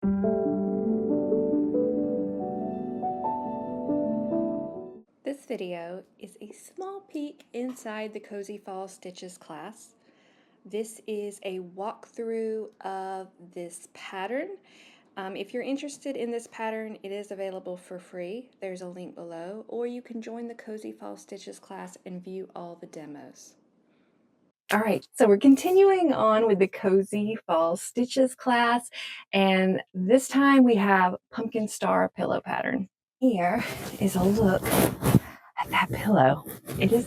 This video is a small peek inside the Cozy Fall Stitches class. This is a walkthrough of this pattern. If you're interested in this pattern, it is available for free. There's a link below, or you can join the Cozy Fall Stitches class and view all the demos. All right, so we're continuing on with the Cozy Fall Stitches class, and this time we have Pumpkin Star pillow pattern. Here is a look at that pillow. It is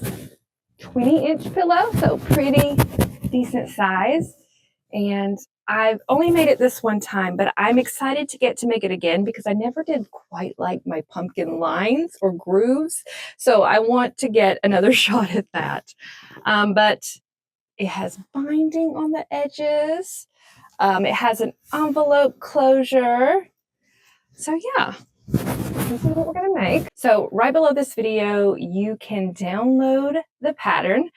20-inch pillow, so pretty decent size, and I've only made it this one time, but I'm excited to get to make it again because I never did quite like my pumpkin lines or grooves, so I want to get another shot at that. But it has binding on the edges. It has an envelope closure. So yeah, this is what we're gonna make. So right below this video, you can download the pattern.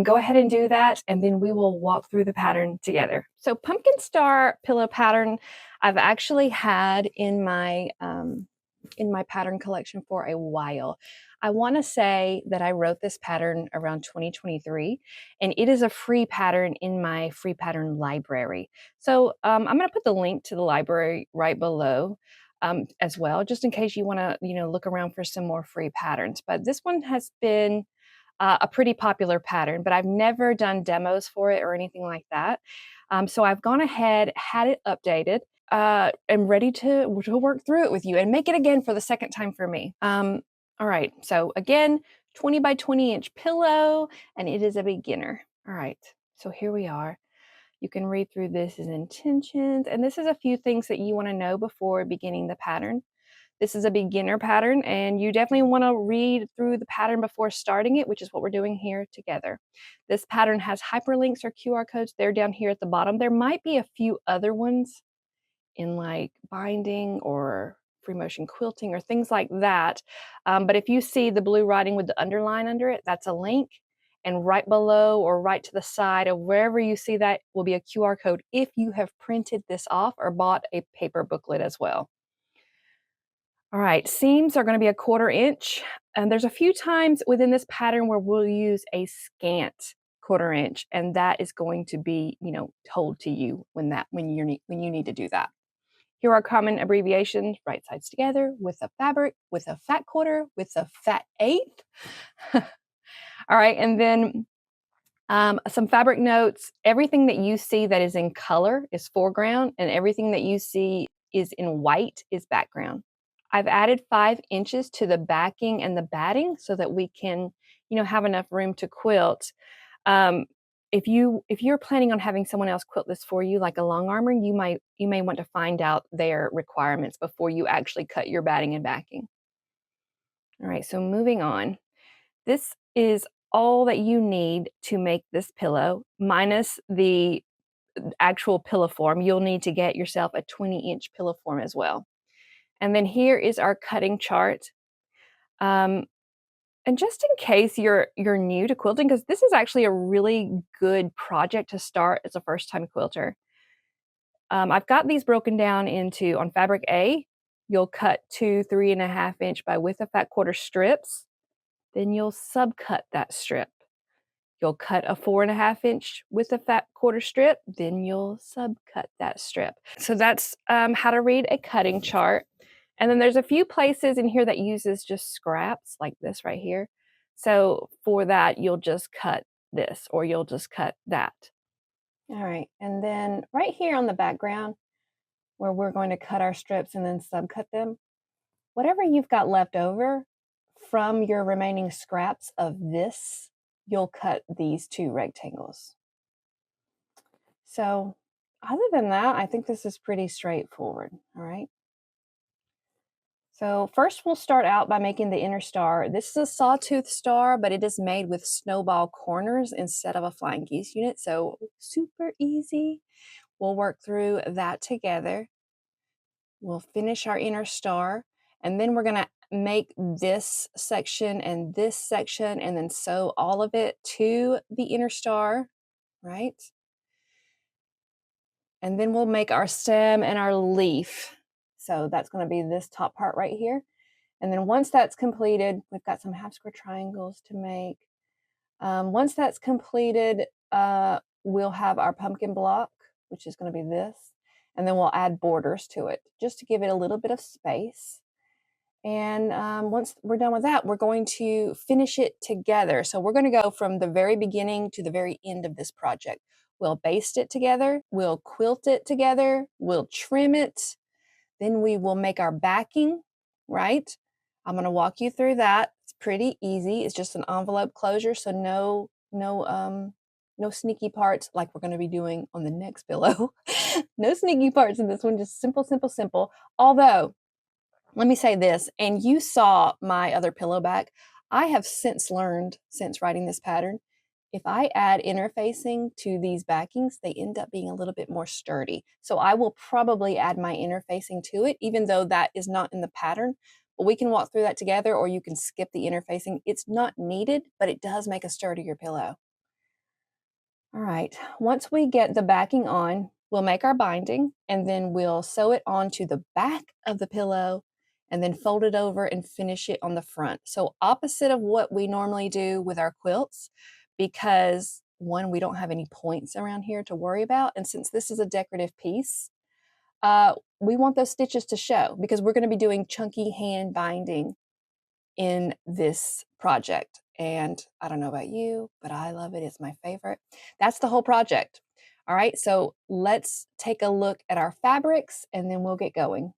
Go ahead and do that, and then we will walk through the pattern together. So Pumpkin Star pillow pattern, I've actually had in my pattern collection for a while. I want to say that I wrote this pattern around 2023, and it is a free pattern in my free pattern library. So I'm going to put the link to the library right below as well, just in case you want to, look around for some more free patterns. But this one has been a pretty popular pattern, but I've never done demos for it or anything like that. So I've gone ahead, had it updated, am ready to work through it with you and make it again for the second time for me. All right, so again, 20 by 20 inch pillow, and it is a beginner. All right, so here we are. You can read through this as intentions, and this is a few things that you want to know before beginning the pattern. This is a beginner pattern, and you definitely want to read through the pattern before starting it, which is what we're doing here together. This pattern has hyperlinks or QR codes. They're down here at the bottom. There might be a few other ones in like binding or free motion quilting or things like that. But if you see the blue writing with the underline under it, that's a link. And right below or right to the side of wherever you see that will be a QR code if you have printed this off or bought a paper booklet as well. All right, seams are going to be 1/4 inch. And there's a few times within this pattern where we'll use a scant 1/4 inch, and that is going to be, told to you when you need to do that. Here are common abbreviations: right sides together, with a fabric, with a fat 1/4, with a fat 1/8. All right, and then some fabric notes. Everything that you see that is in color is foreground, and everything that you see is in white is background. I've added 5 inches to the backing and the batting so that we can, have enough room to quilt. Um, if you're planning on having someone else quilt this for you, like a long armor, you may want to find out their requirements before you actually cut your batting and backing. All right, so moving on. This is all that you need to make this pillow, minus the actual pillow form. You'll need to get yourself a 20-inch pillow form as well. And then here is our cutting chart. And just in case you're new to quilting, because this is actually a really good project to start as a first-time quilter. I've got these broken down into, on fabric A, you'll cut 2 3.5-inch by width of fat 1/4 strips. Then you'll subcut that strip. You'll cut a 4.5-inch width of fat 1/4 strip. Then you'll subcut that strip. So that's how to read a cutting chart. And then there's a few places in here that uses just scraps like this right here. So for that, you'll just cut this or you'll just cut that. All right, and then right here on the background where we're going to cut our strips and then subcut them, whatever you've got left over from your remaining scraps of this, you'll cut these 2 rectangles. So other than that, I think this is pretty straightforward, all right? So first we'll start out by making the inner star. This is a sawtooth star, but it is made with snowball corners instead of a flying geese unit, so super easy. We'll work through that together. We'll finish our inner star, and then we're gonna make this section and then sew all of it to the inner star, right? And then we'll make our stem and our leaf. So that's going to be this top part right here. And then once that's completed, we've got some half square triangles to make. Once that's completed, we'll have our pumpkin block, which is going to be this. And then we'll add borders to it just to give it a little bit of space. And once we're done with that, we're going to finish it together. So we're going to go from the very beginning to the very end of this project. We'll baste it together, we'll quilt it together, we'll trim it, then we will make our backing, right? I'm going to walk you through that. It's pretty easy. It's just an envelope closure, so no sneaky parts like we're going to be doing on the next pillow. No sneaky parts in this one, just simple, simple, simple. Although, let me say this, and you saw my other pillow back. I have since learned, since writing this pattern, if I add interfacing to these backings, they end up being a little bit more sturdy. So I will probably add my interfacing to it, even though that is not in the pattern. But we can walk through that together, or you can skip the interfacing. It's not needed, but it does make a sturdier pillow. All right, once we get the backing on, we'll make our binding, and then we'll sew it onto the back of the pillow and then fold it over and finish it on the front. So opposite of what we normally do with our quilts, because one, we don't have any points around here to worry about. And since this is a decorative piece, we want those stitches to show because we're gonna be doing chunky hand binding in this project. And I don't know about you, but I love it. It's my favorite. That's the whole project. All right, so let's take a look at our fabrics and then we'll get going.